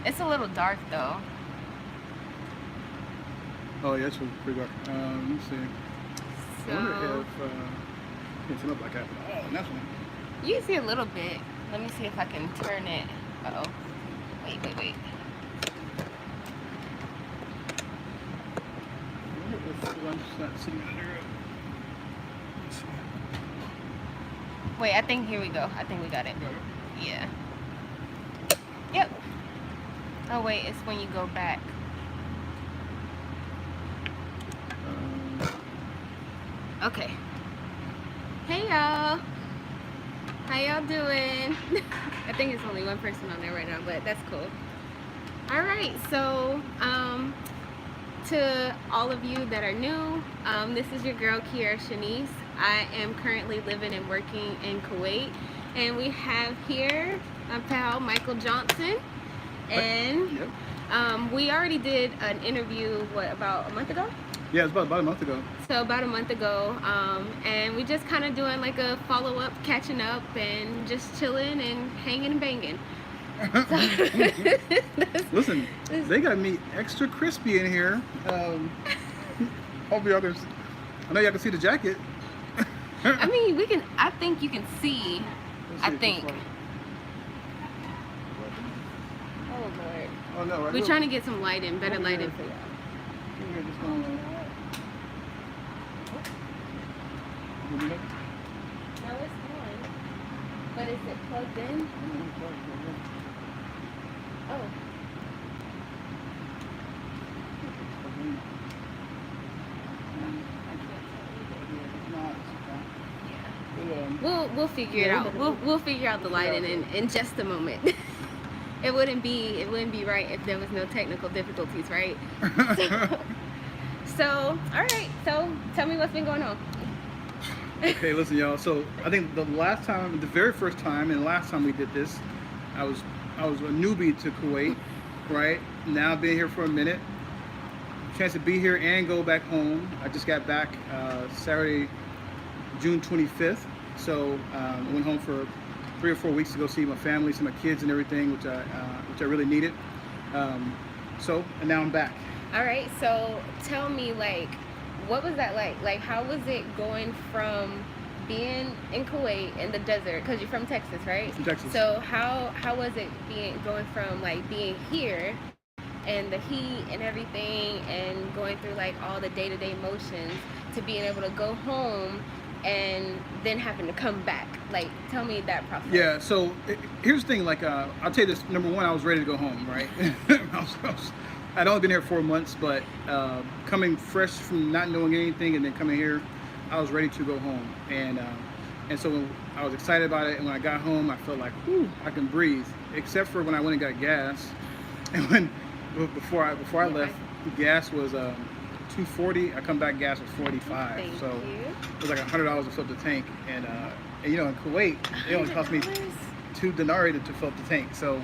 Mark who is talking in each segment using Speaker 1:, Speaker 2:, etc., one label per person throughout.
Speaker 1: It's a little dark though.
Speaker 2: Oh yeah, it's pretty dark. Let me see.
Speaker 1: So
Speaker 2: I wonder if it's up like that. Oh, that's one.
Speaker 1: you can see a little bit. Let me see if I can turn it. Uh oh. Wait.
Speaker 2: I wonder if the one's not sitting under it. Let's see.
Speaker 1: Wait, I think here we go. I think we got it.
Speaker 2: Got it?
Speaker 1: Yeah. Yep. Oh wait, it's when you go back. Okay. Hey y'all. How y'all doing? I think it's only one person on there right now, but that's cool. All right, so to all of you that are new, this is your girl Kiara Shanice. I am currently living and working in Kuwait, and we have here my pal Michael Johnson, and
Speaker 2: Yep.
Speaker 1: we already did an interview about a month ago.
Speaker 2: Yeah, it's about a month ago.
Speaker 1: So about a month ago, and we just kind of doing like a follow-up, catching up, and just chilling and hanging and banging.
Speaker 2: Listen, they got meat extra crispy in here. Hope y'all can. I know y'all can see the jacket.
Speaker 1: I mean, we can. I think you can see. I think. Oh Lord.
Speaker 2: Oh no! Right
Speaker 1: We're trying to get some lighting, better lighting for y'all. No, it's on. But is it plugged in? Oh. We'll figure it out. We'll figure out the lighting in just a moment. It wouldn't be right if there was no technical difficulties, right? So all right. So tell me what's been going on.
Speaker 2: Okay, listen, y'all. So I think the very first time, and the last time we did this, I was a newbie to Kuwait, right? Now being here for a minute, chance to be here and go back home. I just got back Saturday, June 25th. So I went home for 3 or 4 weeks to go see my family, see my kids, and everything, which I really needed. And now I'm back.
Speaker 1: All right. So tell me, like, what was that like? Like, how was it going from being in Kuwait in the desert? Because you're from Texas, right?
Speaker 2: From Texas.
Speaker 1: So how was it going from like being here and the heat and everything and going through like all the day-to-day motions to being able to go home and then having to come back? Like, tell me that process.
Speaker 2: Yeah. So here's the thing. Like, I'll tell you this. Number one, I was ready to go home, right? I'd only been here 4 months, but coming fresh from not knowing anything and then coming here, I was ready to go home. And so I was excited about it. And when I got home, I felt like, whew, I can breathe. Except for when I went and got gas. And before I left, gas was $2.40. I come back, gas was $45.
Speaker 1: Thank
Speaker 2: so
Speaker 1: you.
Speaker 2: it was like $100 to fill up the tank. And you know, in Kuwait, it only cost me 2 denarii to fill up the tank. So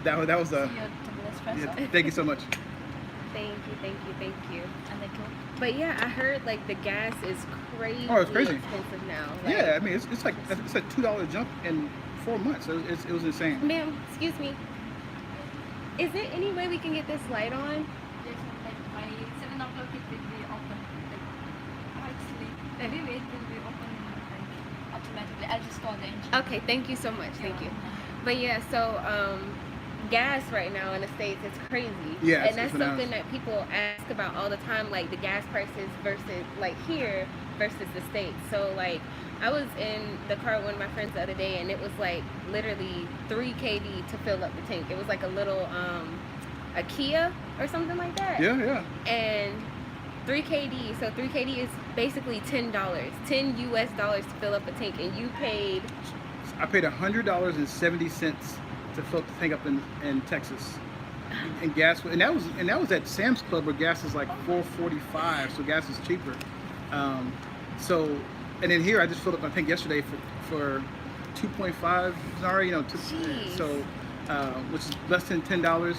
Speaker 2: that was a. Yeah, thank you so much.
Speaker 1: Thank you. But yeah, I heard like the gas is crazy.
Speaker 2: Oh, it's crazy.
Speaker 1: Expensive now. Like,
Speaker 2: Yeah, I mean it's like $2 jump in 4 months. It was insane.
Speaker 1: Ma'am, excuse me. Is there any way we can get this light on?
Speaker 3: Yes, like by 7 o'clock it will be open. Actually, everywhere it will be open like automatically. I just call the engine.
Speaker 1: Okay, thank you so much. Thank you. But yeah, so gas right now in the States, it's crazy.
Speaker 2: Yeah,
Speaker 1: and that's
Speaker 2: it's
Speaker 1: something that people ask about all the time, like the gas prices versus like here versus the States. So like I was in the car with one of my friends the other day, and it was like literally 3 kd to fill up the tank. It was like a little a Kia or something like that.
Speaker 2: Yeah.
Speaker 1: And 3 kd, so 3 kd is basically $10 US dollars to fill up a tank, and you paid.
Speaker 2: I paid $100.70 to fill up the tank up in Texas, and gas, and that was at Sam's Club where gas is like $4.45, so gas is cheaper. So, and then here I just filled up my tank yesterday for 2.5 denarii, you know, so which is less than $10.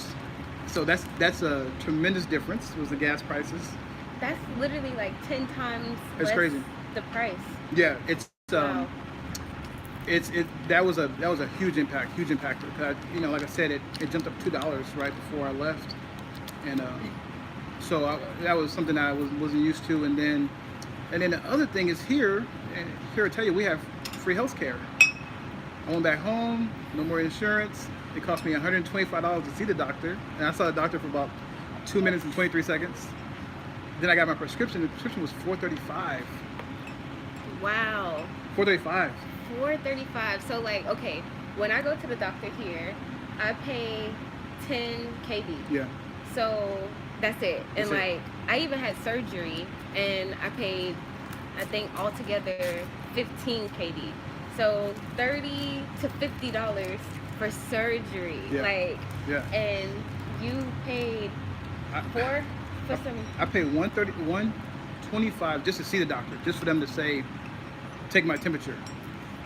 Speaker 2: So that's a tremendous difference. Was the gas prices?
Speaker 1: That's literally like 10 times
Speaker 2: It's
Speaker 1: less
Speaker 2: crazy.
Speaker 1: the price.
Speaker 2: Yeah, it's
Speaker 1: Wow.
Speaker 2: that was a huge impact, huge impactor. 'Cause like I said, it jumped up $2 right before I left, and so that was something I wasn't used to. And then the other thing is here I tell you, we have free health care. I went back home, no more insurance. It cost me $125 to see the doctor, and I saw the doctor for about 2 minutes and 23 seconds. Then I got my prescription. The prescription was $435.
Speaker 1: Wow.
Speaker 2: $435.
Speaker 1: $435. So like, okay, when I go to the doctor here, I pay 10 kb.
Speaker 2: Yeah.
Speaker 1: So that's it. And
Speaker 2: That's it.
Speaker 1: like, I even had surgery, and I paid, I think altogether 15 kb. So $30 to $50 for surgery.
Speaker 2: Yeah.
Speaker 1: Like,
Speaker 2: Yeah.
Speaker 1: and you paid for some.
Speaker 2: I paid $125 just to see the doctor, just for them to say, take my temperature.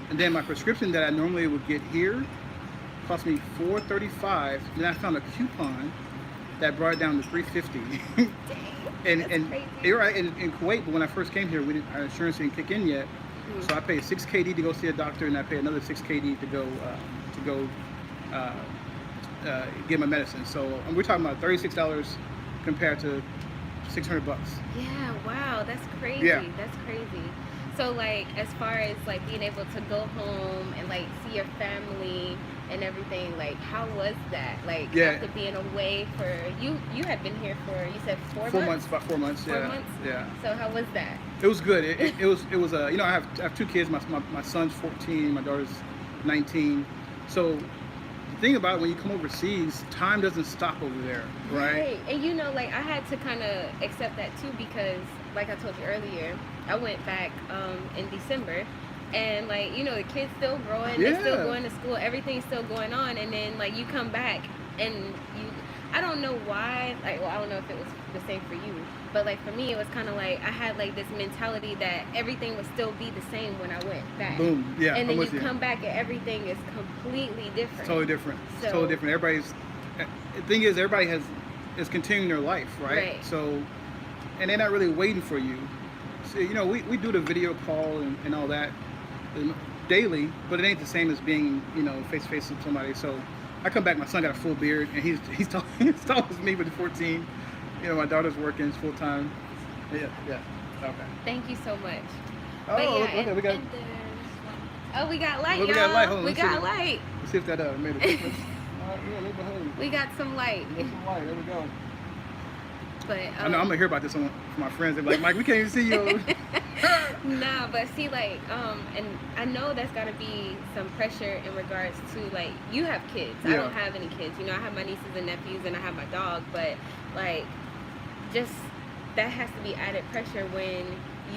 Speaker 2: And then my prescription that I normally would get here cost me $435. Then I found a coupon that brought it down to $350. and
Speaker 1: crazy.
Speaker 2: you're right, in Kuwait, but when I first came here, our insurance didn't kick in yet. So I paid 6 KD to go see a doctor, and I paid another 6 KD to go get my medicine. So we're talking about $36 compared to $600.
Speaker 1: Yeah, wow, that's crazy.
Speaker 2: Yeah.
Speaker 1: That's crazy. So like, as far as like being able to go home and like see your family and everything, like how was that? Like after being away for you had been here for, you said 4 months?
Speaker 2: About 4 months.
Speaker 1: 4
Speaker 2: Yeah.
Speaker 1: months?
Speaker 2: Yeah.
Speaker 1: So how was that?
Speaker 2: It was good. It was I have 2 kids. My son's 14, my daughter's 19. So the thing about it, when you come overseas, time doesn't stop over there, right?
Speaker 1: And like I had to kind of accept that too, because like I told you earlier, I went back in December, and like the kids still growing, they're still going to school, everything's still going on, and then like you come back and I don't know why, like, well, I don't know if it was the same for you, but like for me it was kind of like I had like this mentality that everything would still be the same when I went back.
Speaker 2: Boom. Yeah.
Speaker 1: And then you come back and everything is completely different.
Speaker 2: It's totally different.
Speaker 1: So,
Speaker 2: It's totally different. The thing is, everybody is continuing their life, right? So, and they're not really waiting for you. So, we do the video call and all that daily, but it ain't the same as being, face to face with somebody. So I come back, my son got a full beard, and he's tall as me, but he's 14. My daughter's working full time. Yeah. Okay.
Speaker 1: Thank you so much.
Speaker 2: Oh, okay, we got.
Speaker 3: And there's one.
Speaker 1: Oh, we got light,
Speaker 2: Well, we
Speaker 1: y'all.
Speaker 2: got light. Hold on,
Speaker 1: We
Speaker 2: let's
Speaker 1: got
Speaker 2: see.
Speaker 1: light.
Speaker 2: Let's see if that made a difference. Yeah, look behind.
Speaker 1: We got some light.
Speaker 2: There's some light. There we go.
Speaker 1: But
Speaker 2: I know I'm gonna hear about this from my friends. They're like, Mike, we can't even see you.
Speaker 1: nah, but see, like, and I know that's gotta be some pressure in regards to like you have kids. I
Speaker 2: Yeah.
Speaker 1: don't have any kids. I have my nieces and nephews, and I have my dog. But like, just that has to be added pressure when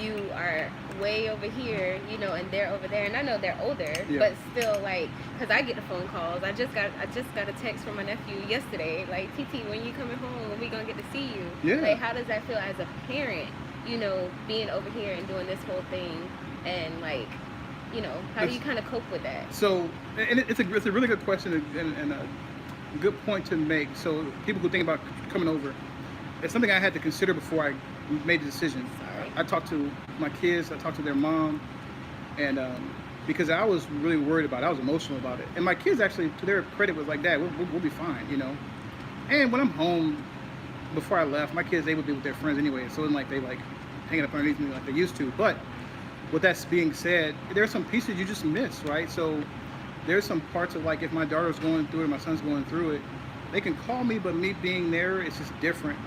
Speaker 1: you are way over here, and they're over there. And I know they're older, but still, like, because I get the phone calls. I just got a text from my nephew yesterday, like, TT, when you coming home, when we gonna get to see you?
Speaker 2: Yeah.
Speaker 1: Like, how does that feel as a parent, being over here and doing this whole thing, and like, how do you kind of cope with that?
Speaker 2: So, and it's a really good question and a good point to make. So people who think about coming over, it's something I had to consider before I made the decision.
Speaker 1: Sorry.
Speaker 2: I talked to my kids, I talked to their mom, and because I was really worried about it, I was emotional about it. And my kids actually, to their credit, was like, Dad, we'll be fine, And when I'm home, before I left, my kids, they would be with their friends anyway, so it wasn't like they like hanging up underneath me like they used to. But with that being said, there's some pieces you just miss, right? So there's some parts of, like, if my daughter's going through it, my son's going through it, they can call me, but me being there, it's just different.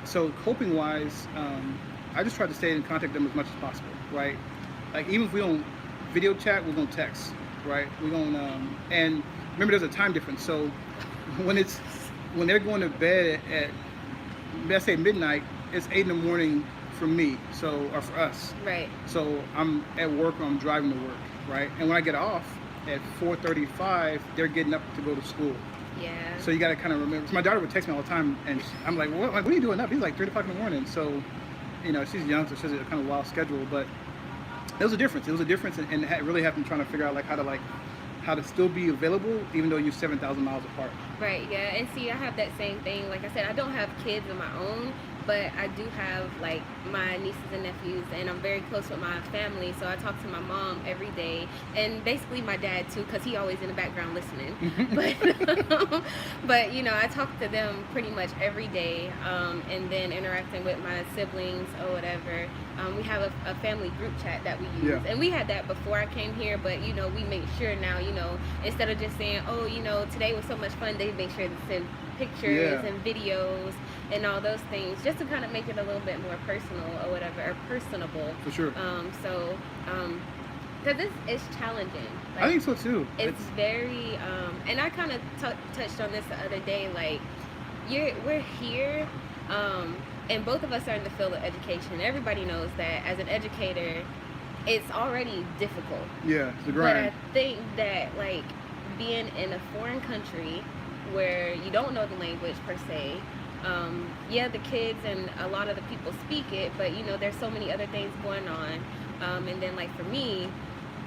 Speaker 2: So coping wise, I just try to stay in contact with them as much as possible, right? Like, even if we don't video chat, we're gonna text, right? We're gonna, and remember, there's a time difference. So when they're going to bed at, let's say, midnight, it's 8 in the morning for me, or for us.
Speaker 1: Right.
Speaker 2: So I'm at work or I'm driving to work, right? And when I get off at 4:35, they're getting up to go to school.
Speaker 1: Yeah.
Speaker 2: So you got to kind of remember. So my daughter would text me all the time, and I'm like, what are you doing up? He's like 3 o'clock in the morning. So, she's young, so she has a kind of wild schedule. But it was a difference. And really having trying to figure out how to still be available, even though you're 7,000 miles apart.
Speaker 1: Right, yeah, and see, I have that same thing. Like I said, I don't have kids of my own, but I do have like my nieces and nephews, and I'm very close with my family. So I talk to my mom every day, and basically my dad too, because he always in the background listening. But you know, I talk to them pretty much every day, and then interacting with my siblings or whatever. We have a family group chat that we use, and we had that before I came here. But you know, we make sure now, you know, instead of just saying, oh, you know, today was so much fun, they make sure to send pictures and videos and all those things, just to kind of make it a little bit more personal or whatever, or personable.
Speaker 2: For sure.
Speaker 1: Because it's challenging. Like,
Speaker 2: I think so too.
Speaker 1: It's very, and I kind of touched on this the other day. Like, we're here, and both of us are in the field of education. Everybody knows that as an educator, it's already difficult.
Speaker 2: Yeah, it's a grind.
Speaker 1: But I think that like being in a foreign country where you don't know the language per se, the kids and a lot of the people speak it, but you know, there's so many other things going on. And then like for me,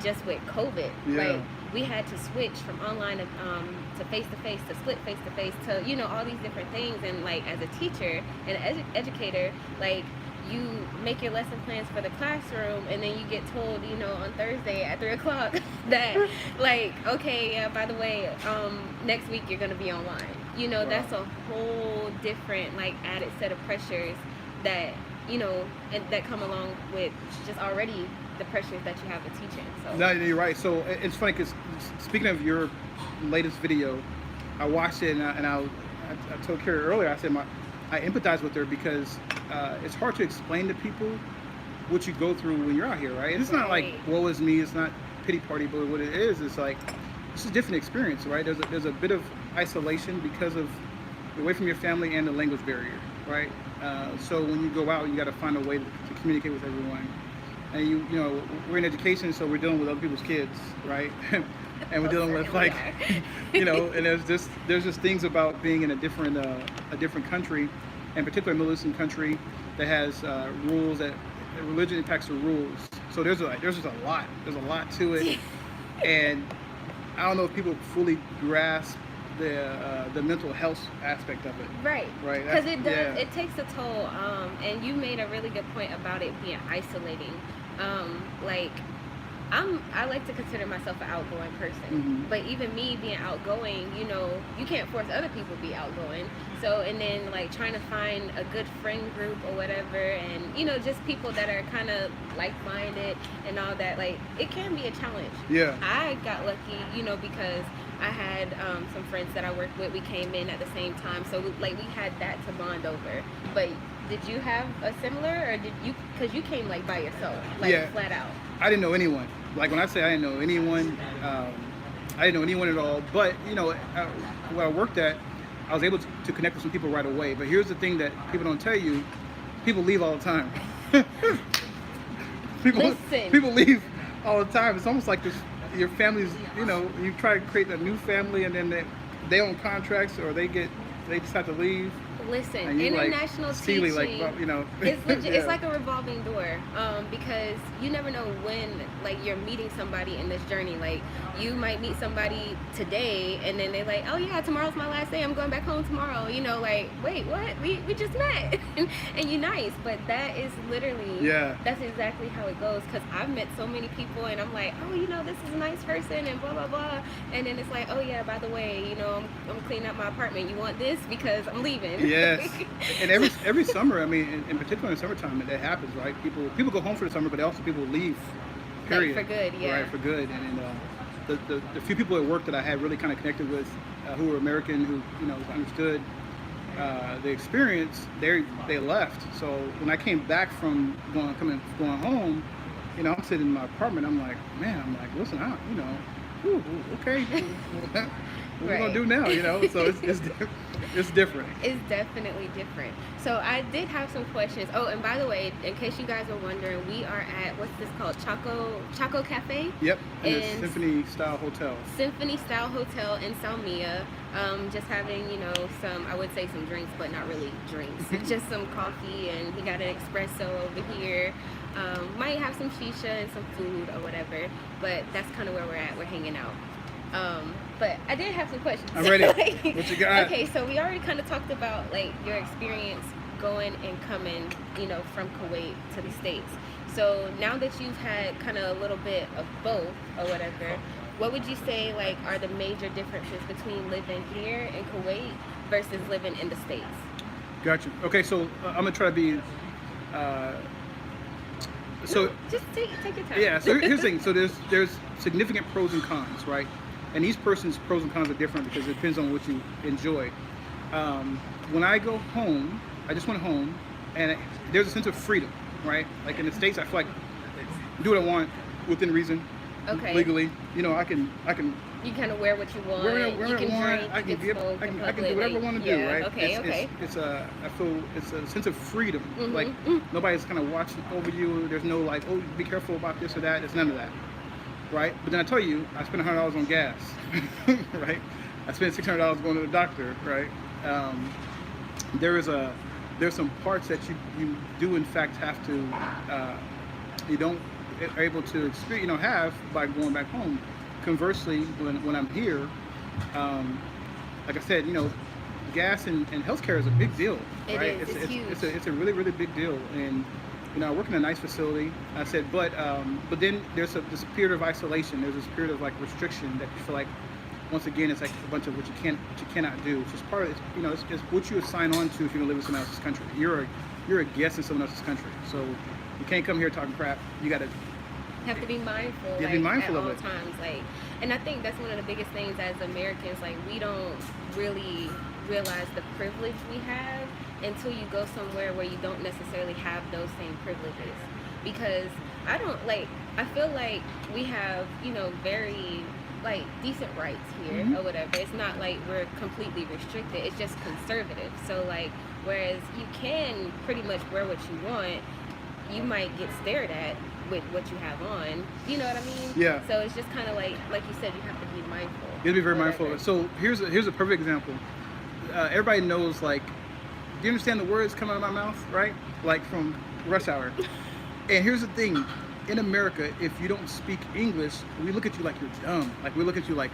Speaker 1: just with COVID, like we had to switch from online to face-to-face, to split face-to-face, to, you know, all these different things. And like as a teacher and educator, like you make your lesson plans for the classroom, and then you get told, you know, on Thursday at 3:00 that like, okay, yeah, by the way, next week you're gonna be online. You know, that's a whole different like added set of pressures that, you know, and that come along with just already the pressures that you have with teaching. So
Speaker 2: no, you're right. So it's funny because speaking of your latest video, I watched it, and I told Carrie earlier, I said I empathize with her because it's hard to explain to people what you go through when you're out here, right? And it's not like woe is me, it's not pity party, but what it is, it's like it's a different experience, right? There's a bit of isolation because of you're away from your family and the language barrier, right? So when you go out, you got to find a way to communicate with everyone. And you know, we're in education, so we're dealing with other people's kids, right? And we're dealing with like, you know, and there's just things about being in a different country, and particularly a Middle Eastern country that has rules that religion impacts the rules. So there's just a lot to it, and I don't know if people fully grasp the mental health aspect of it. Right.
Speaker 1: Because it does. It takes a toll. And you made a really good point about it being isolating. Like, I like to consider myself an outgoing person, but even me being outgoing, you know, you can't force other people to be outgoing. So, and then like trying to find a good friend group or whatever, and you know, just people that are kind of like-minded and all that, like it can be a challenge.
Speaker 2: Yeah.
Speaker 1: I got lucky, you know, because I had some friends that I worked with. We came in at the same time, so we had that to bond over. But did you have a similar, or did you? Because you came like by yourself, like flat out.
Speaker 2: I didn't know anyone. Like when I say I didn't know anyone, I didn't know anyone at all. But you know, where I worked at, I was able to connect with some people right away. But here's the thing that people don't tell you: people leave all the time. People leave all the time. It's almost like this. Your family's, you know, you try to create a new family, and then they own contracts, or they decide to leave.
Speaker 1: Listen, international teaching,
Speaker 2: like, you know,
Speaker 1: it's legit, it's like a revolving door, because you never know when, like, you're meeting somebody in this journey. Like, you might meet somebody today, and then they're like, oh yeah, tomorrow's my last day, I'm going back home tomorrow. You know, like, wait, what? We just met, and you're nice, but that is literally, that's exactly how it goes. Because I've met so many people, and I'm like, oh, you know, this is a nice person, and blah blah blah, and then it's like, oh yeah, by the way, you know, I'm cleaning up my apartment. You want this because I'm leaving.
Speaker 2: Yes, and every summer, I mean, in particular in the summertime, that happens, right? People go home for the summer, but also people leave. Period.
Speaker 1: Like for good, yeah.
Speaker 2: Right, for good. And the few people at work that I had really kind of connected with, who were American, who, you know, understood the experience, they left. So when I came back from going home, you know, I'm sitting in my apartment. I'm like, listen, you know, okay. What are we gonna do now, you know? So it's different. It's
Speaker 1: definitely different. So I did have some questions. Oh, and by the way, in case you guys were wondering, we are at, what's this called? Chaco Cafe?
Speaker 2: Yep, in the Symphony Style Hotel. Symphony Style Hotel
Speaker 1: in Salmia. Just having, you know, I would say some drinks, but not really drinks. Just some coffee, and we got an espresso over here. Might have some shisha and some food or whatever, but that's kind of where we're at. We're hanging out. But I did have some questions.
Speaker 2: I'm ready. What you got?
Speaker 1: Okay, so we already kind of talked about like your experience going and coming, from Kuwait to the States. So now that you've had kind of a little bit of both or whatever, what would you say like are the major differences between living here in Kuwait versus living in the States?
Speaker 2: Gotcha. Okay, so I'm gonna try to be. So
Speaker 1: No, just take your time.
Speaker 2: yeah. So here's the thing. So there's significant pros and cons, right? And each person's pros and cons are different because it depends on what you enjoy. When I go home, I just went home, and there's a sense of freedom, right? Like in the States, I feel like do what I want within reason,
Speaker 1: Okay.
Speaker 2: legally. I can
Speaker 1: You kind of wear what you want.
Speaker 2: where
Speaker 1: you
Speaker 2: I
Speaker 1: can
Speaker 2: want.
Speaker 1: drink.
Speaker 2: I
Speaker 1: you
Speaker 2: can
Speaker 1: can
Speaker 2: give.
Speaker 1: smoke
Speaker 2: I
Speaker 1: in
Speaker 2: can do
Speaker 1: public,
Speaker 2: whatever I
Speaker 1: like,
Speaker 2: want to
Speaker 1: yeah,
Speaker 2: do, right?
Speaker 1: Okay. Okay.
Speaker 2: I feel it's a sense of freedom.
Speaker 1: Mhm.
Speaker 2: Like nobody's kind of watching over you. There's no like, oh, be careful about this or that. There's none of that, right? But then I tell you, I spent $100 on gas, right? I spent $600 going to the doctor, right? There's some parts that you do in fact have to you don't are able to experience, have by going back home. Conversely, when I'm here, like I said, gas and healthcare is a big deal,
Speaker 1: It
Speaker 2: right?
Speaker 1: is. It's huge.
Speaker 2: It's a really, really big deal. And I work in a nice facility. I said, but then there's this period of isolation. There's this period of like restriction that you feel like, once again, it's like a bunch of what you cannot do. It's just part of it. It's what you sign on to if you're gonna live in someone else's country. You're a guest in someone else's country, so you can't come here talking crap. You gotta
Speaker 1: have to be mindful.
Speaker 2: Yeah, be mindful
Speaker 1: at
Speaker 2: of
Speaker 1: all
Speaker 2: it.
Speaker 1: times. And I think that's one of the biggest things as Americans. Like, we don't really realize the privilege we have until you go somewhere where you don't necessarily have those same privileges. Because I feel like we have, very like decent rights here
Speaker 2: Mhm.
Speaker 1: or whatever. It's not like we're completely restricted. It's just conservative. So like, whereas you can pretty much wear what you want, you might get stared at with what you have on. You know what I mean?
Speaker 2: Yeah.
Speaker 1: So it's just kind of like you said, you have to be mindful.
Speaker 2: You have to be very
Speaker 1: or
Speaker 2: mindful of it. So here's a perfect example. Everybody knows, like, do you understand the words coming out of my mouth, right? Like from Rush Hour. And here's the thing. In America, if you don't speak English, we look at you like you're dumb. Like, we look at you like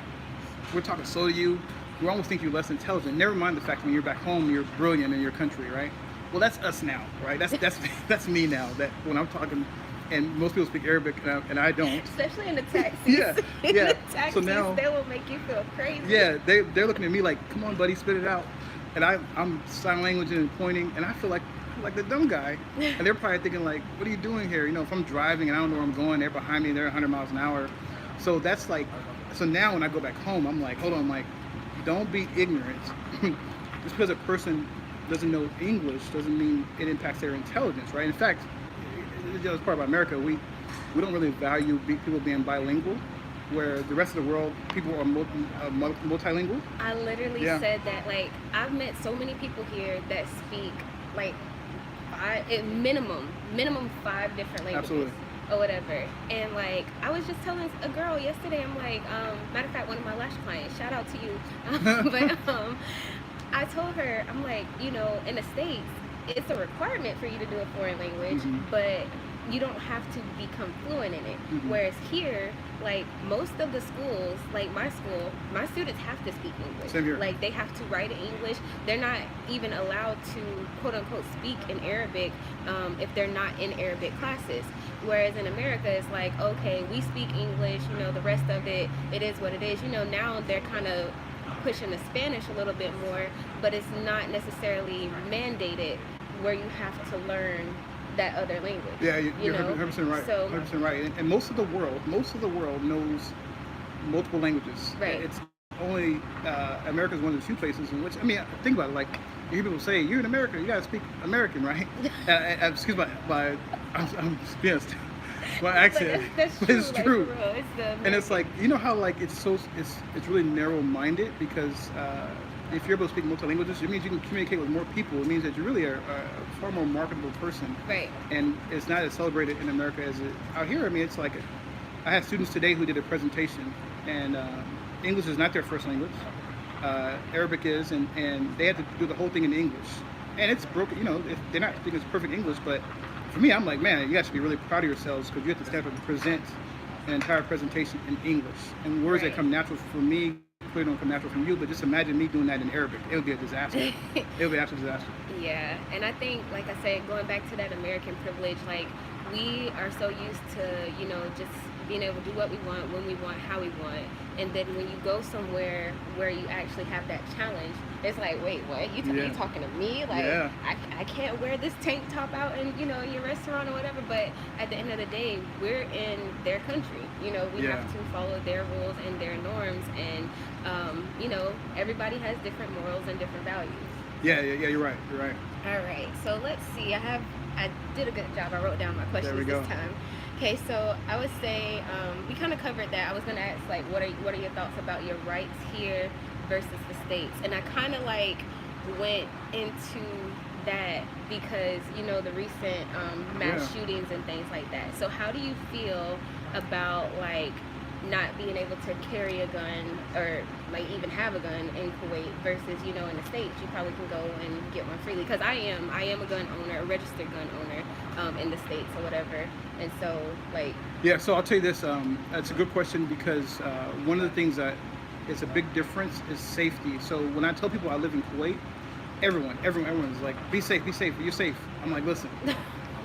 Speaker 2: we're talking slow to you. We almost think you're less intelligent. Never mind the fact that when you're back home, you're brilliant in your country, right? Well, that's us now, right? That's me now. That when I'm talking, and most people speak Arabic, and I don't.
Speaker 1: Especially in the taxis.
Speaker 2: Yeah,
Speaker 1: In
Speaker 2: yeah.
Speaker 1: the taxis,
Speaker 2: So now-
Speaker 1: they will make you feel crazy.
Speaker 2: Yeah, they're looking at me like, come on, buddy, spit it out. And I'm sign language and pointing, and I feel like the dumb guy. And they're probably thinking like, what are you doing here? If I'm driving and I don't know where I'm going, they're behind me, they're 100 miles an hour. So that's like, so now when I go back home, I'm like, hold on, like, don't be ignorant. Just because a person doesn't know English doesn't mean it impacts their intelligence, right? In fact, it's part of America. We don't really value people being bilingual, where the rest of the world, people are multilingual.
Speaker 1: I literally
Speaker 2: Yeah.
Speaker 1: said that, like, I've met so many people here that speak like minimum 5 different languages.
Speaker 2: Absolutely.
Speaker 1: Or whatever. And like, I was just telling a girl yesterday, I'm like, matter of fact, one of my lash clients, shout out to you. But I told her, I'm like, in the States, it's a requirement for you to do a foreign language,
Speaker 2: Mhm.
Speaker 1: but you don't have to become fluent in it.
Speaker 2: Mhm.
Speaker 1: Whereas here, like, most of the schools, like my school, my students have to speak English.
Speaker 2: Same here.
Speaker 1: Like, they have to write in English. They're not even allowed to, quote unquote, speak in Arabic if they're not in Arabic classes. Whereas in America, it's like, okay, we speak English, the rest of it, it is what it is. Now they're kind of pushing the Spanish a little bit more, but it's not necessarily mandated where you have to learn that other language.
Speaker 2: Yeah, you're 100% right.
Speaker 1: So,
Speaker 2: 100% right. And most of the world knows multiple languages.
Speaker 1: Right.
Speaker 2: It's only America is one of the few places in which, think about it. Like, you hear people say, "You're in America, you gotta speak American, right?" Excuse my my accent.
Speaker 1: That's
Speaker 2: But
Speaker 1: true.
Speaker 2: it's
Speaker 1: like,
Speaker 2: true.
Speaker 1: For real. It's the
Speaker 2: And it's like, how like it's really narrow-minded, because if you're able to speak multiple languages, it means you can communicate with more people. It means that you really are a far more marketable person.
Speaker 1: right.
Speaker 2: And it's not as celebrated in America as it out here. It's like, I had students today who did a presentation, and English is not their first language. Arabic is, and they had to do the whole thing in English. And it's broken, they're not speaking perfect English, but for me, I'm like, man, you guys should be really proud of yourselves, because you have to stand up and present an entire presentation in English. And words
Speaker 1: Right.
Speaker 2: that come natural for me clearly don't come natural from you, but just imagine me doing that in Arabic. It would be a disaster. It would be an absolute disaster.
Speaker 1: Yeah, and I think, like I said, going back to that American privilege, like we are so used to, just being able to do what we want, when we want, how we want, and then when you go somewhere where you actually have that challenge, it's like, wait, what? You talking to me? Like, I can't wear this tank top out in, your restaurant or whatever, but at the end of the day, we're in their country. We have to follow their rules and their norms, and, everybody has different morals and different values.
Speaker 2: Yeah, you're right.
Speaker 1: All right, so let's see. I did a good job. I wrote down my questions this time. Okay, so I would say we kind of covered that. I was gonna ask, like, what are your thoughts about your rights here versus the States? And I kind of went into that because the recent mass shootings and things like that. So how do you feel about not being able to carry a gun or even have a gun in Kuwait versus in the States you probably can go and get one freely, because I am a gun owner, a registered gun owner in the States or whatever, and so
Speaker 2: so I'll tell you this, that's a good question, because one of the things that is a big difference is safety. So when I tell people I live in Kuwait, everyone's like, be safe, you're safe. I'm like, listen,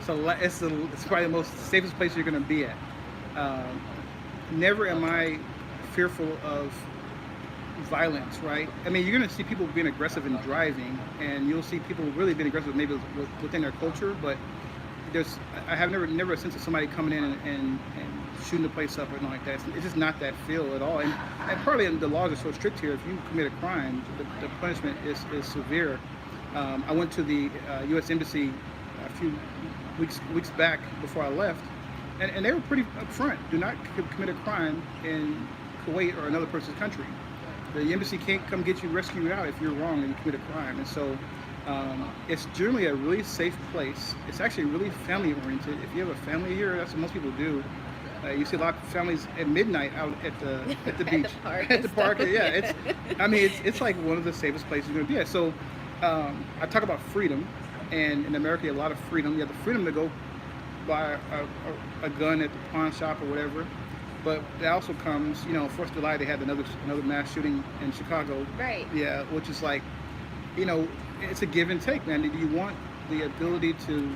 Speaker 2: so it's probably the most safest place you're going to be at. Never am I fearful of violence, right? I mean, you're going to see people being aggressive in driving, and you'll see people really being aggressive maybe within their culture, but I have never a sense of somebody coming in and shooting the place up or anything like that. It's just not that feel at all. And partly the laws are so strict here. If you commit a crime, the punishment is severe. I went to the U.S. Embassy a few weeks back before I left, and they were pretty upfront. Do not commit a crime in Kuwait or another person's country. The embassy can't come get you, rescue you out if you're wrong and you commit a crime. And so it's generally a really safe place. It's actually really family oriented. If you have a family here, that's what most people do. You see a lot of families at midnight out at the beach, at the park. Yeah, it's like one of the safest places you're gonna be at. So I talk about freedom, and in America you have a lot of freedom. You have the freedom to go buy a gun at the pawn shop or whatever, but that also comes, 4th of July they had another mass shooting in Chicago.
Speaker 1: Right.
Speaker 2: Yeah, which is like, it's a give and take, man. Do you want the ability to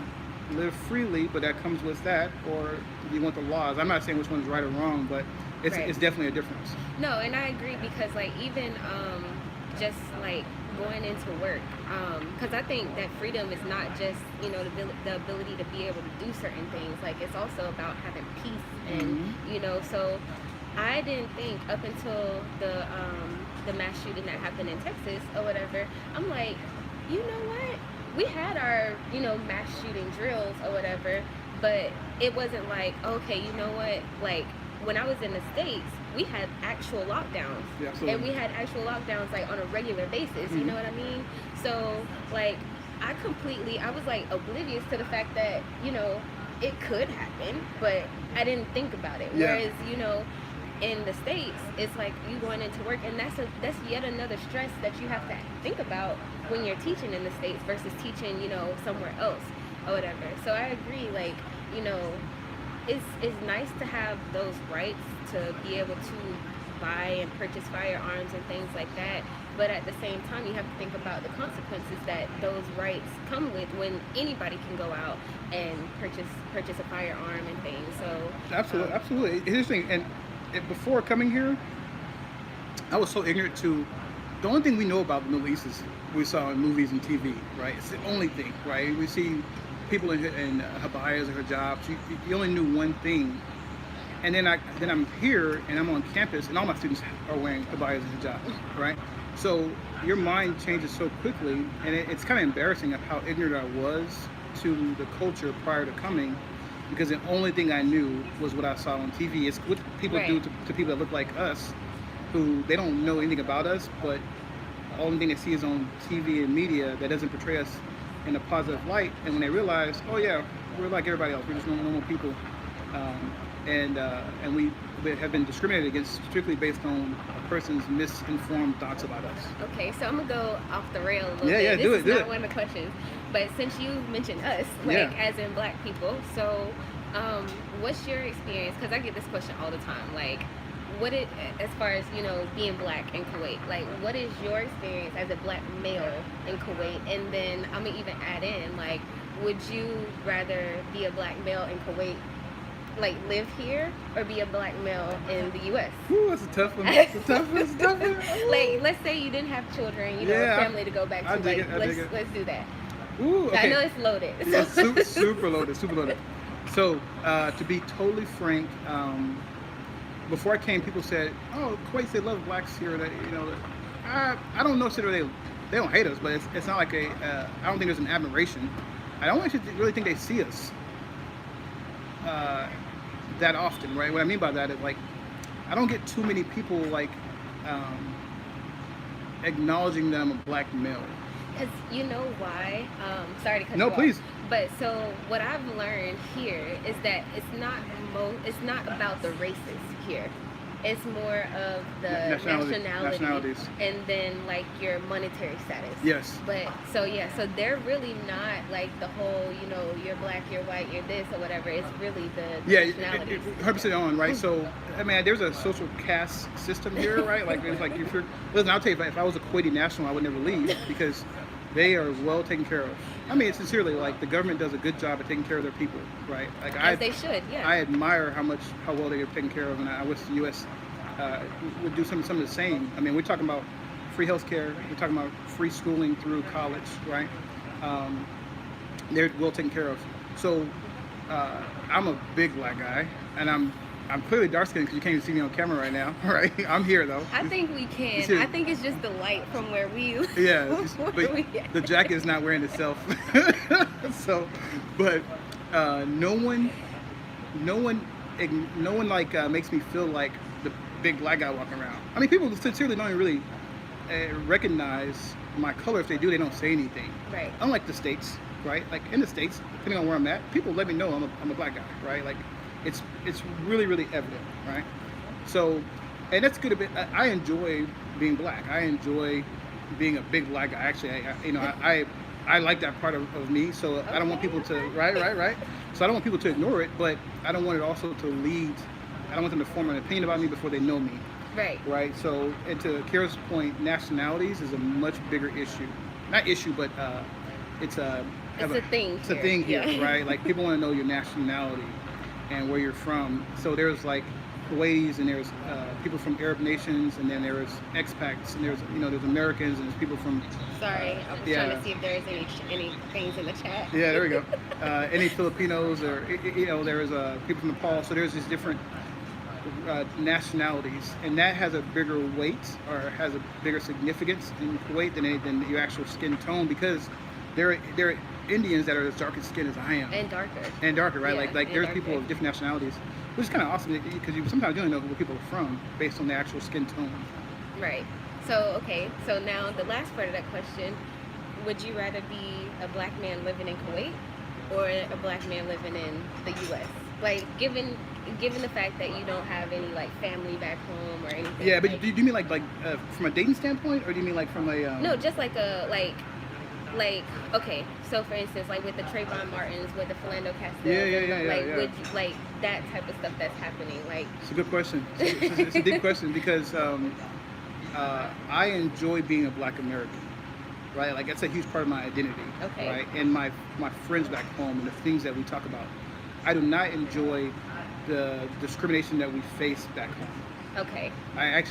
Speaker 2: live freely, but that comes with that, or do you want the laws? I'm not saying which one's right or wrong, but it's definitely a difference.
Speaker 1: No, and I agree, because even just going into work, because I think that freedom is not just the ability to be able to do certain things. It's also about having peace, and so I didn't think up until the mass shooting that happened in Texas or whatever, I'm like, you know what, we had our mass shooting drills or whatever, but it wasn't like, okay, you know what, when I was in the States, we had actual lockdowns.
Speaker 2: Yeah, absolutely.
Speaker 1: And we had actual lockdowns on a regular basis. You know what I mean? So I was oblivious to the fact that it could happen, but I didn't think about it.
Speaker 2: Yeah.
Speaker 1: Whereas in the States, it's like you going into work, and that's yet another stress that you have to think about when you're teaching in the States versus teaching somewhere else or whatever. So I agree, it's nice to have those rights to be able to buy and purchase firearms and things like that, but at the same time you have to think about the consequences that those rights come with when anybody can go out and purchase a firearm and things. So
Speaker 2: absolutely. Here's the thing, and before coming here, I was so ignorant to the only thing we know about the Middle East is we saw in movies and TV, right? It's the only thing, right? We see people in habayas or hijabs. You only knew one thing, and then I'm here and I'm on campus and all my students are wearing habayas and hijabs, right? So your mind changes so quickly, and it's kind of embarrassing of how ignorant I was to the culture prior to coming, because the only thing I knew was what I saw on TV. It's what people do to people that look like us, who they don't know anything about us, but the only thing they see is on TV and media that doesn't portray us in a positive light. And when they realize, oh yeah, we're like everybody else, we're just normal people, and we have been discriminated against strictly based on a person's misinformed thoughts about us.
Speaker 1: Okay, so I'm gonna go off the rail a little
Speaker 2: bit.
Speaker 1: This is not one of the questions, but since you mentioned us, as in black people, so what's your experience? Because I get this question all the time, what it, as far as being black in Kuwait, like what is your experience as a black male in Kuwait? And then I'm gonna even add in, like, would you rather be a black male in Kuwait, like live here, or be a black male in the U.S.?
Speaker 2: Ooh, that's a tough one. That's a tough one. That's a tough one.
Speaker 1: Like, let's say you didn't have children, a family to go back to.
Speaker 2: dig
Speaker 1: Like,
Speaker 2: it.
Speaker 1: let's do that.
Speaker 2: Ooh, okay.
Speaker 1: I know it's loaded.
Speaker 2: Yeah, super loaded, super loaded. So, to be totally frank, before I came, people said, "Oh, Kuwait, they love blacks here." That I don't know if they don't hate us, but it's not like I don't think there's an admiration. I don't actually really think they see us that often, right? What I mean by that is, like, I don't get too many people like acknowledging that I'm a black male.
Speaker 1: Because you know why? Sorry to cut you
Speaker 2: No,
Speaker 1: off.
Speaker 2: please.
Speaker 1: But so what I've learned here is that it's not about the races here. It's more of the nationality, and then like your monetary status.
Speaker 2: Yes.
Speaker 1: But so they're really not like the whole, you're black, you're white, you're this or whatever. It's really the nationality.
Speaker 2: 100% on, right? So, I mean, there's a social caste system here, right? Like, it's like listen, I'll tell you, if I was a Kuwaiti national, I would never leave because they are well taken care of. I mean, sincerely, like, the government does a good job of taking care of their people, right? Like,
Speaker 1: As they should, yeah.
Speaker 2: I admire how well they get taken care of, and I wish the U.S. Would do some of the same. I mean, we're talking about free health care, we're talking about free schooling through college, right? They're well taken care of. So, I'm a big black guy, and I'm clearly dark skinned because you can't even see me on camera right now, right? I'm here though.
Speaker 1: I think we can. I think it's just the light from where we.
Speaker 2: Yeah, but the jacket is not wearing itself. So, but no one like makes me feel like the big black guy walking around. I mean, people sincerely don't even really recognize my color. If they do, they don't say anything.
Speaker 1: Right.
Speaker 2: Unlike the States, right? Like in the States, depending on where I'm at, people let me know I'm a black guy, right? Like it's really evident, right? So, and that's good. I enjoy being black. I enjoy being a big black guy. Actually, I like that part of me. So okay. I don't want people to right. So I don't want people to ignore it, but I don't want it also to lead. I don't want them to form an opinion about me before they know me. Right. So, and to Kira's point, nationalities is a much bigger issue. Not issue, but it's a
Speaker 1: thing.
Speaker 2: It's a thing here, right? Like people want to know your nationality and where you're from. So there's like Kuwaitis, and there's people from Arab nations, and then there's expats, and there's Americans, and there's people from.
Speaker 1: Sorry, I was trying to see if there's any things in the chat.
Speaker 2: Yeah, there we go. Any Filipinos, or there's people from Nepal. So there's these different nationalities, and that has a bigger weight or has a bigger significance in Kuwait than your actual skin tone, because there are Indians that are as dark as skin as I am, and darker, right?
Speaker 1: Yeah,
Speaker 2: like there's people of different nationalities, which is kind of awesome because you sometimes don't know where people are from based on the actual skin tone.
Speaker 1: Right. So so now the last part of that question: would you rather be a black man living in Kuwait or a black man living in the U.S.? Like, given the fact that you don't have any like family back home or anything.
Speaker 2: Yeah, but do you mean like from a dating standpoint, or do you mean like from a?
Speaker 1: No, just like a like okay. So for instance, like with the Trayvon Martins, with the Philando Castile, would you, like that type of stuff that's happening? Like,
Speaker 2: it's a good question. It's a deep question because I enjoy being a Black American. Right, like that's a huge part of my identity.
Speaker 1: Okay.
Speaker 2: Right, and my friends back home and the things that we talk about. I do not enjoy the discrimination that we face back home.
Speaker 1: Okay.
Speaker 2: I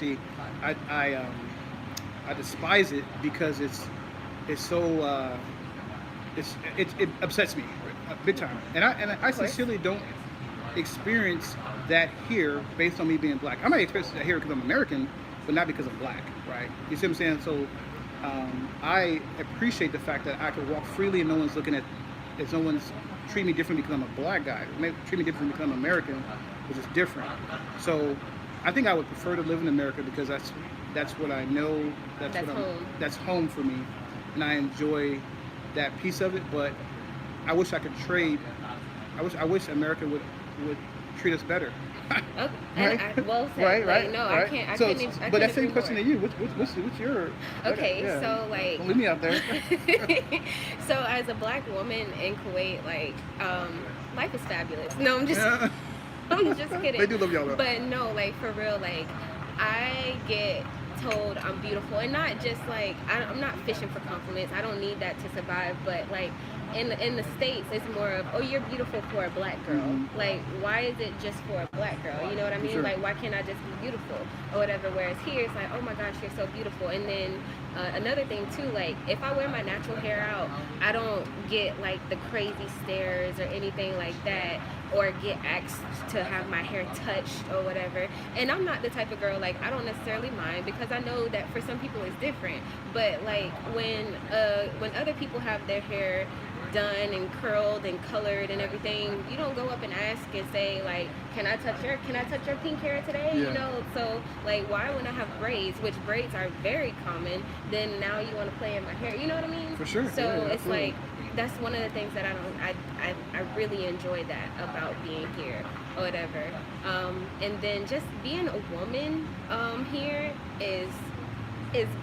Speaker 2: despise it because it's so it upsets me big time, and I sincerely don't experience that here based on me being black. I might experience that here because I'm American, but not because I'm black. Right? You see what I'm saying? So. I appreciate the fact that I can walk freely and no one's looking at, no one's treating me different because I'm a black guy. Maybe treat me different because I'm American, which is different. So I think I would prefer to live in America because that's what I know. That's home for me, and I enjoy that piece of it. But I wish I could trade. I wish America would treat us better.
Speaker 1: Okay.
Speaker 2: Right?
Speaker 1: Well said.
Speaker 2: Right.
Speaker 1: Like, no,
Speaker 2: right.
Speaker 1: I can't.
Speaker 2: But that same question to you. What's your?
Speaker 1: Okay,
Speaker 2: yeah.
Speaker 1: So like.
Speaker 2: Don't leave me out there.
Speaker 1: So as a black woman in Kuwait, like, life is fabulous. No, I'm just. I'm just kidding.
Speaker 2: They do love y'all though.
Speaker 1: But no, like for real, like I get told I'm beautiful, and not just like I'm not fishing for compliments. I don't need that to survive. But like in the States, it's more of, oh, you're beautiful for a black girl.
Speaker 2: Mhm.
Speaker 1: Like, why is it just for a black girl? You know what I mean?
Speaker 2: Sure.
Speaker 1: Like, why can't I just be beautiful or whatever? Whereas here, it's like, oh my gosh, you're so beautiful. And then another thing too, like if I wear my natural hair out, I don't get like the crazy stares or anything like that, or get asked to have my hair touched or whatever. And I'm not the type of girl, like I don't necessarily mind, because I know that for some people it's different. But like when other people have their hair done and curled and colored and everything, you don't go up and ask and say like, can I touch your pink hair today?
Speaker 2: Yeah.
Speaker 1: You know, so like why when I have braids, which braids are very common, then now you want to play in my hair, you know what I mean?
Speaker 2: For sure.
Speaker 1: So
Speaker 2: Yeah,
Speaker 1: it's
Speaker 2: absolutely.
Speaker 1: like that's one of the things that I really enjoy that about being here or whatever. And then just being a woman here is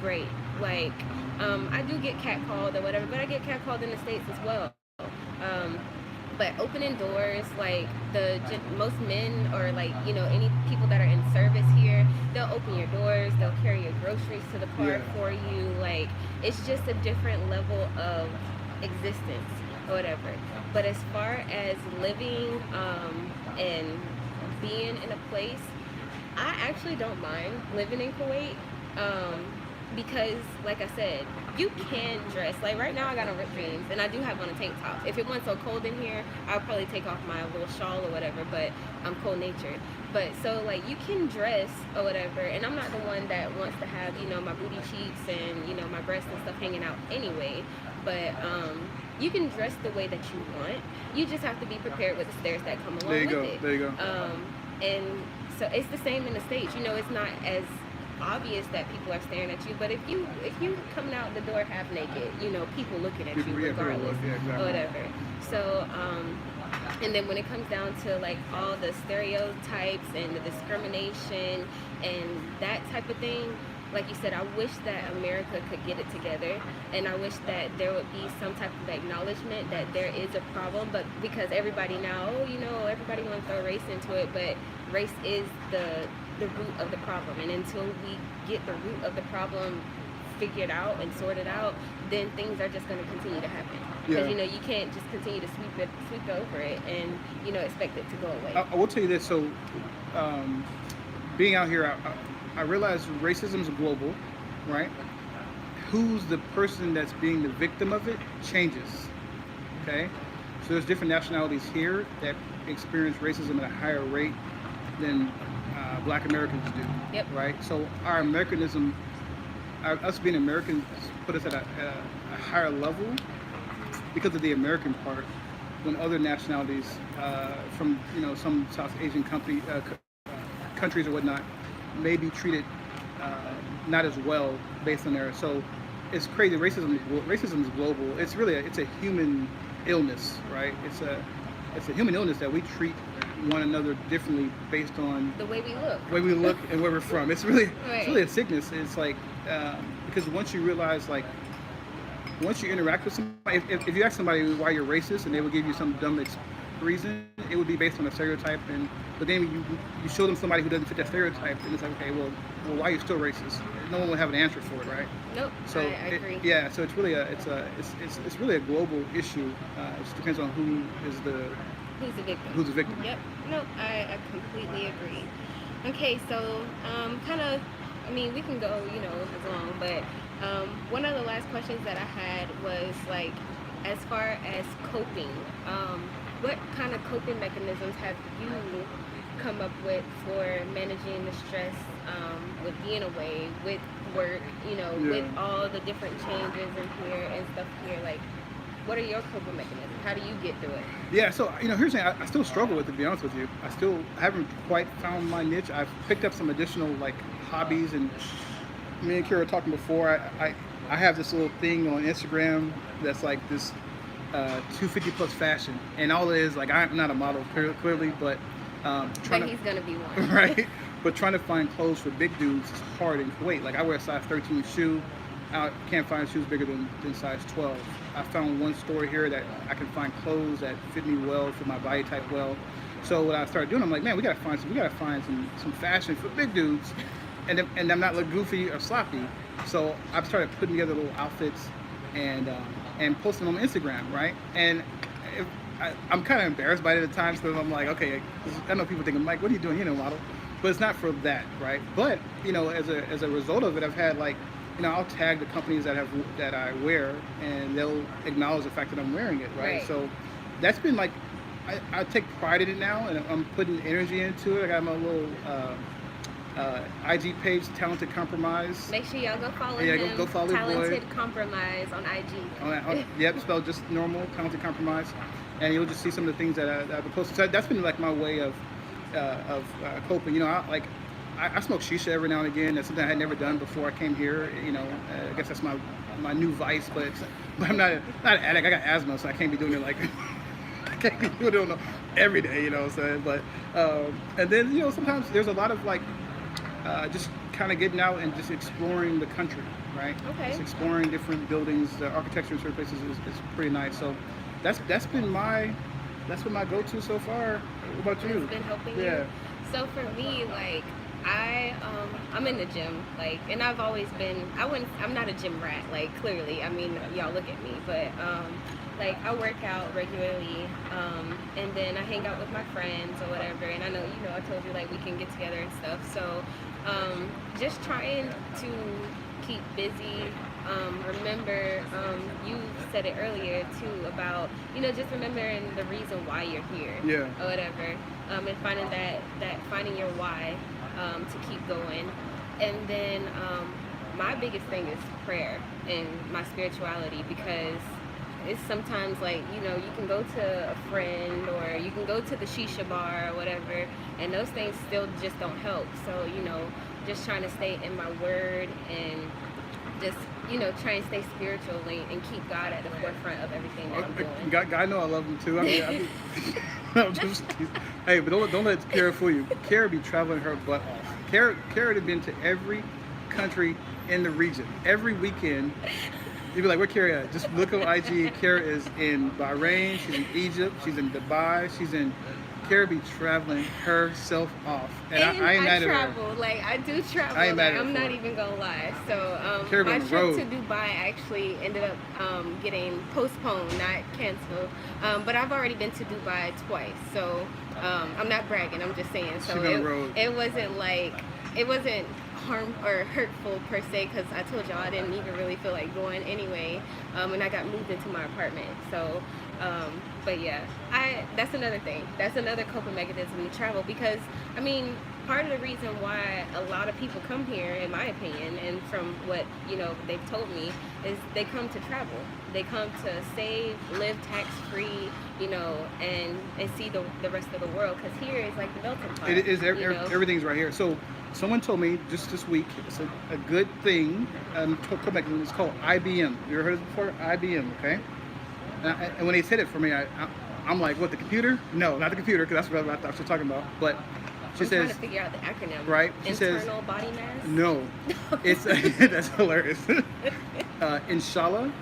Speaker 1: great. Like I do get catcalled or whatever, but I get catcalled in the States as well. But opening doors, like most men, or like, you know, any people that are in service here, they'll open your doors, they'll carry your groceries to the car
Speaker 2: Yeah.
Speaker 1: for you. Like it's just a different level of existence or whatever. But as far as living and being in a place, I actually don't mind living in Kuwait. Because like I said, you can dress like right now I got on ripped jeans and I do have on a tank top. If it wasn't so cold in here, I'll probably take off my little shawl or whatever, but I'm cold natured. But so like you can dress or whatever, and I'm not the one that wants to have, you know, my booty cheeks and, you know, my breasts and stuff hanging out anyway. But you can dress the way that you want. You just have to be prepared with the stares that come along
Speaker 2: There you
Speaker 1: with
Speaker 2: go.
Speaker 1: it.
Speaker 2: There you go.
Speaker 1: And so it's the same in the States. You know, it's not as obvious that people are staring at you, but if you coming out the door half naked, you know, people looking at you
Speaker 2: People- yeah, people
Speaker 1: regardless
Speaker 2: look, yeah, exactly.
Speaker 1: or whatever. So and then when it comes down to like all the stereotypes and the discrimination and that type of thing, like you said, I wish that America could get it together, and I wish that there would be some type of acknowledgement that there is a problem. But because everybody now, oh, you know, everybody wants to throw race into it, but race is the root of the problem, and until we get the root of the problem figured out and sorted out, then things are just going to continue to happen. Because
Speaker 2: Yeah.
Speaker 1: you know, you can't just continue to sweep over it and, you know, expect it to go away.
Speaker 2: I will tell you this. So, being out here, I realize racism is global, right? Who's the person that's being the victim of it changes. Okay, so there's different nationalities here that experience racism at a higher rate than Black Americans do.
Speaker 1: Yep.
Speaker 2: Right. So our Americanism, us being Americans, put us at a higher level because of the American part, when other nationalities from, you know, some South Asian countries or whatnot may be treated not as well based on their. So it's crazy. Racism is global. It's really it's a human illness, right? It's a human illness that we treat one another differently based on
Speaker 1: The way we look.
Speaker 2: and where we're from. It's really
Speaker 1: Right.
Speaker 2: it's really a sickness. It's like because once you realize, like, once you interact with somebody, if you ask somebody why you're racist and they will give you some dumb reason, it would be based on a stereotype. But then you show them somebody who doesn't fit that stereotype, and it's like, okay, well, why are you still racist? No one will have an answer for it, right?
Speaker 1: Nope.
Speaker 2: So
Speaker 1: I agree.
Speaker 2: yeah, so it's really it's really a global issue. It just depends on who is
Speaker 1: Who's the victim?
Speaker 2: who's the victim.
Speaker 1: Yep. No, I completely agree. Okay, so kind of, I mean, we can go, you know, as long, but one of the last questions that I had was like, as far as coping, what kind of coping mechanisms have you come up with for managing the stress with being away, with work, you know,
Speaker 2: Yeah.
Speaker 1: with all the different changes in here and stuff here? Like, what are your coping mechanisms? How do you get through it?
Speaker 2: Yeah, so, you know, here's the thing. I still struggle with it, to be honest with you. I haven't quite found my niche. I've picked up some additional, like, hobbies, and me and Kira were talking before. I have this little thing on Instagram that's like this 250 plus fashion, and all it is, like, I'm not a model clearly, but trying
Speaker 1: But
Speaker 2: to
Speaker 1: he's gonna be one.
Speaker 2: right, but trying to find clothes for big dudes is hard in Kuwait. Like, I wear a size 13 shoe. I can't find shoes bigger than size 12. I found one store here that I can find clothes that fit me well, fit my body type well. So what I started doing, I'm like, man, we gotta find some fashion for big dudes, and I'm not look goofy or sloppy. So I've started putting together little outfits and posting them on Instagram, right? And I'm kind of embarrassed by it at times because I'm like, okay, I know people think I'm like, what are you doing, model? But it's not for that, right? But as a result of it, I've had like, I'll tag the companies that I wear, and they'll acknowledge the fact that I'm wearing it, right? So that's been like, I take pride in it now, and I'm putting energy into it. I got my little IG page, Talented Compromise.
Speaker 1: Make sure y'all go follow
Speaker 2: him.
Speaker 1: Go follow Talented Compromise on IG.
Speaker 2: Yep, spelled just normal, Talented Compromise, and you'll just see some of the things that I've been posting. So that's been like my way of coping. I smoke shisha every now and again. That's something I had never done before I came here. I guess that's my new vice, but I'm not an addict. I got asthma, so I can't be doing it like I can't be doing it every day. You know what I'm saying? But and then sometimes there's a lot of like just kind of getting out and just exploring the country, right?
Speaker 1: Okay.
Speaker 2: Just exploring different buildings. The architecture in certain places is pretty nice. So that's been my go-to so far. What about you?
Speaker 1: It's been helping
Speaker 2: you.
Speaker 1: So for me, like I'm in the gym, like, and I've always been. I'm not a gym rat, like, clearly. I mean, y'all look at me, but like I work out regularly, and then I hang out with my friends or whatever. And I know, I told you like we can get together and stuff. So just trying to keep busy. Remember, you said it earlier too about just remembering the reason why you're here, or whatever, and finding your why to keep going. And then my biggest thing is prayer and my spirituality, because it's sometimes like you can go to a friend or you can go to the shisha bar or whatever, and those things still just don't help. So just trying to stay in my word and just try and stay spiritually and keep God at the forefront of everything that I'm doing.
Speaker 2: God know I love him too. Hey, but don't let Kara fool you. Kara be traveling her butt off. Kara had been to every country in the region. Every weekend, you'd be like, where Kara at? Just look on IG. Kara is in Bahrain. She's in Egypt. She's in Dubai. Kara be traveling herself off, and I ain't mad at her.
Speaker 1: I travel, like I do travel.
Speaker 2: I ain't mad at her.
Speaker 1: I'm not even gonna lie. So my trip to Dubai actually ended up getting postponed, not canceled. But I've already been to Dubai twice, so I'm not bragging. I'm just saying. So it wasn't harm or hurtful per se, because I told y'all I didn't even really feel like going anyway, and I got moved into my apartment. So but yeah, that's another thing. That's another coping mechanism to travel, because I mean, part of the reason why a lot of people come here, in my opinion, and from what they've told me, is they come to travel. They come to save, live tax-free, and see the rest of the world, because here is like the melting pot.
Speaker 2: It is. Everything's right here. So someone told me just this week, it's a good thing. It's called IBM. You ever heard of it before? IBM, okay? And when they said it for me, I'm like, what, the computer? No, not the computer, because that's what I thought she was talking about. But she says,
Speaker 1: trying to figure out the acronym.
Speaker 2: Right?
Speaker 1: She Internal body mass?
Speaker 2: No. It's that's hilarious. Inshallah,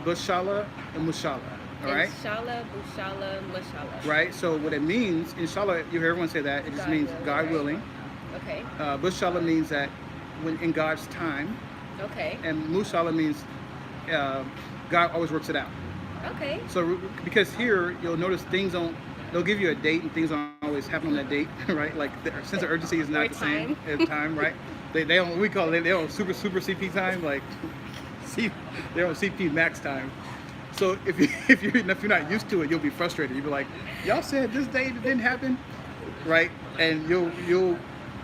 Speaker 2: Bushallah, and Mushallah. All right?
Speaker 1: Inshallah, Bushallah, Mushallah.
Speaker 2: Right? So what it means, Inshallah, you hear everyone say that, it just means God willing.
Speaker 1: Okay.
Speaker 2: Bushallah means that when in God's time.
Speaker 1: Okay.
Speaker 2: And Mushallah means God always works it out.
Speaker 1: Okay.
Speaker 2: So because here you'll notice they'll give you a date and things don't always happen on that date, right? Like the sense of urgency is not the same at time, right? They don't they're on super CP time, like they're on CP max time. So if you're not used to it, you'll be frustrated. You'll be like, y'all said this date didn't happen, right? And you'll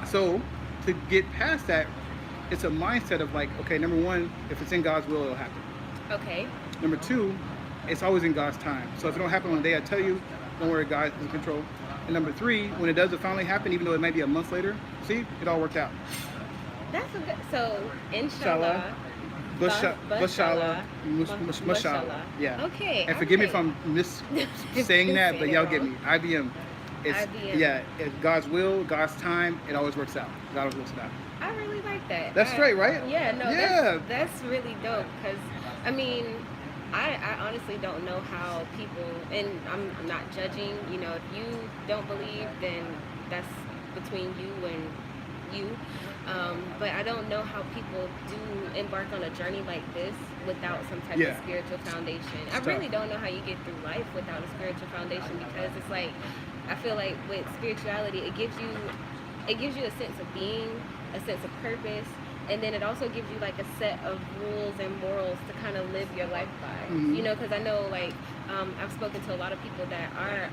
Speaker 2: so to get past that, it's a mindset of like, okay, number one, if it's in God's will, it'll happen.
Speaker 1: Okay.
Speaker 2: Number two, it's always in God's time. So if it don't happen on the day I tell you, don't worry, God is in control. And number three, when it does finally happen, even though it may be a month later, see, it all worked out.
Speaker 1: That's a good. So inshallah,
Speaker 2: Bushallah, Mushallah. Yeah.
Speaker 1: Okay.
Speaker 2: And forgive me if I'm saying that, but y'all get me. IBM.
Speaker 1: IBM.
Speaker 2: Yeah, it's God's will, God's time, it always works out. God always works it out.
Speaker 1: I really like that.
Speaker 2: That's straight, right?
Speaker 1: Yeah, no,
Speaker 2: yeah.
Speaker 1: That's really dope, because, I mean, I honestly don't know how people, and I'm not judging. You know, if you don't believe, then that's between you and you. But I don't know how people do embark on a journey like this without some type
Speaker 2: Yeah.
Speaker 1: of spiritual foundation.
Speaker 2: It's
Speaker 1: I
Speaker 2: tough.
Speaker 1: really don't know how you get through life without a spiritual foundation, because it's like, I feel like with spirituality, it gives you a sense of being, a sense of purpose, and then it also gives you like a set of rules and morals to kind of live your life by.
Speaker 2: Mhm.
Speaker 1: You know, because I know like I've spoken to a lot of people that are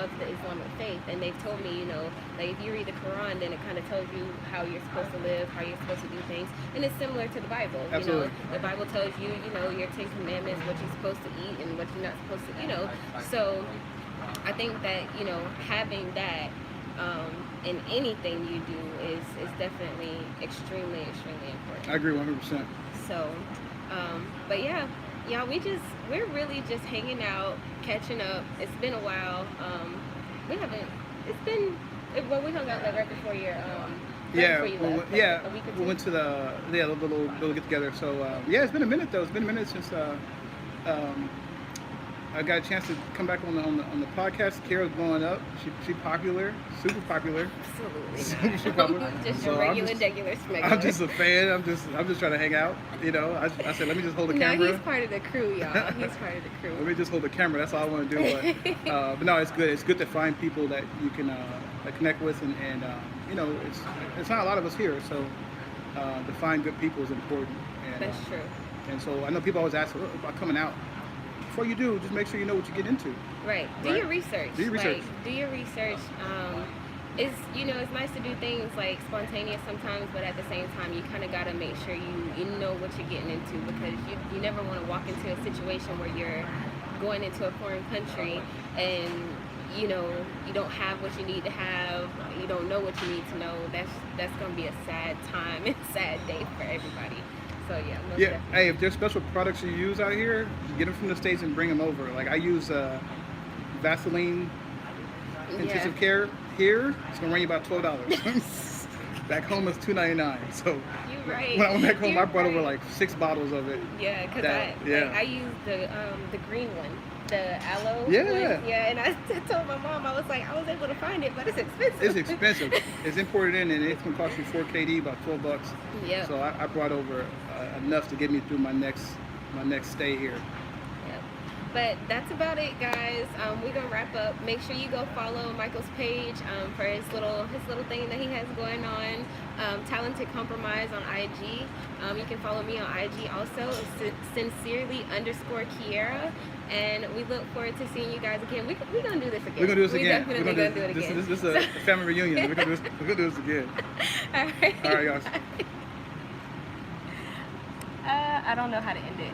Speaker 1: of the Islamic faith, and they've told me, you know, like if you read the Quran, then it kind of tells you how you're supposed to live, how you're supposed to do things, and it's similar to the Bible.
Speaker 2: Absolutely.
Speaker 1: You know, the Bible tells you, you know, your 10 Commandments, what you're supposed to eat and what you're not supposed to, you know. So I think that, you know, having that in anything you do is definitely extremely important.
Speaker 2: I agree 100%.
Speaker 1: So, but yeah, y'all, we're really just hanging out, catching up. It's been a while. We haven't. It's been. Well, we hung out like right before your.
Speaker 2: Yeah,
Speaker 1: before you
Speaker 2: we
Speaker 1: left,
Speaker 2: went,
Speaker 1: like, a week or two.
Speaker 2: we went to the little get together. So yeah, it's been a minute though. It's been a minute since I got a chance to come back on the podcast. Kara's blowing up. She's popular, super popular.
Speaker 1: Absolutely.
Speaker 2: Super popular.
Speaker 1: Just
Speaker 2: So
Speaker 1: your
Speaker 2: I'm
Speaker 1: regular, smegular.
Speaker 2: I'm just a fan. I'm just trying to hang out. You know, I said let me just hold the
Speaker 1: No,
Speaker 2: camera.
Speaker 1: he's part of the crew, y'all. He's part of the crew.
Speaker 2: Let me just hold the camera. That's all I want to do. But no, it's good. It's good to find people that you can connect with, and you know, it's not a lot of us here, so to find good people is important. And,
Speaker 1: That's true.
Speaker 2: And so I know people always ask about coming out. Before you do, just make sure you know what you get into.
Speaker 1: Right. Do
Speaker 2: Right.
Speaker 1: your research.
Speaker 2: Do your research.
Speaker 1: Like, do your research. It's, you know, it's nice to do things like spontaneous sometimes, but at the same time, you kind of got to make sure you know what you're getting into, because you never want to walk into a situation where you're going into a foreign country and, you know, you don't have what you need to have, you don't know what you need to know. That's going to be a sad time and sad day for everybody. So yeah, most
Speaker 2: Yeah.
Speaker 1: definitely.
Speaker 2: Hey, if there's special products you use out here, get them from the States and bring them over. Like I use Vaseline intensive care here. It's gonna run you about $12. Back home it's $2.99. So
Speaker 1: You're right.
Speaker 2: when I went back home, I
Speaker 1: You're
Speaker 2: brought over
Speaker 1: right.
Speaker 2: like 6 bottles of it.
Speaker 1: Yeah, because
Speaker 2: Yeah.
Speaker 1: I used the green one, the aloe
Speaker 2: Yeah.
Speaker 1: one. Yeah, and I told my mom, I was like, I was able to find it, but it's expensive.
Speaker 2: It's expensive. It's imported in, and it's gonna cost you 4 KD, about $12.
Speaker 1: Yep.
Speaker 2: So I brought over enough to get me through my next stay here.
Speaker 1: Yep. But that's about it, guys. We're gonna wrap up. Make sure you go follow Michael's page for his little thing that he has going on. Talented Compromise on IG. You can follow me on IG also. It's sincerely_Kiera. And we look forward to seeing you guys again. We're gonna do this again.
Speaker 2: We're gonna do this
Speaker 1: We
Speaker 2: again.
Speaker 1: definitely gonna do it again.
Speaker 2: This is a family reunion. We're gonna do this again.
Speaker 1: All right.
Speaker 2: All right, guys.
Speaker 1: I don't know how to end it.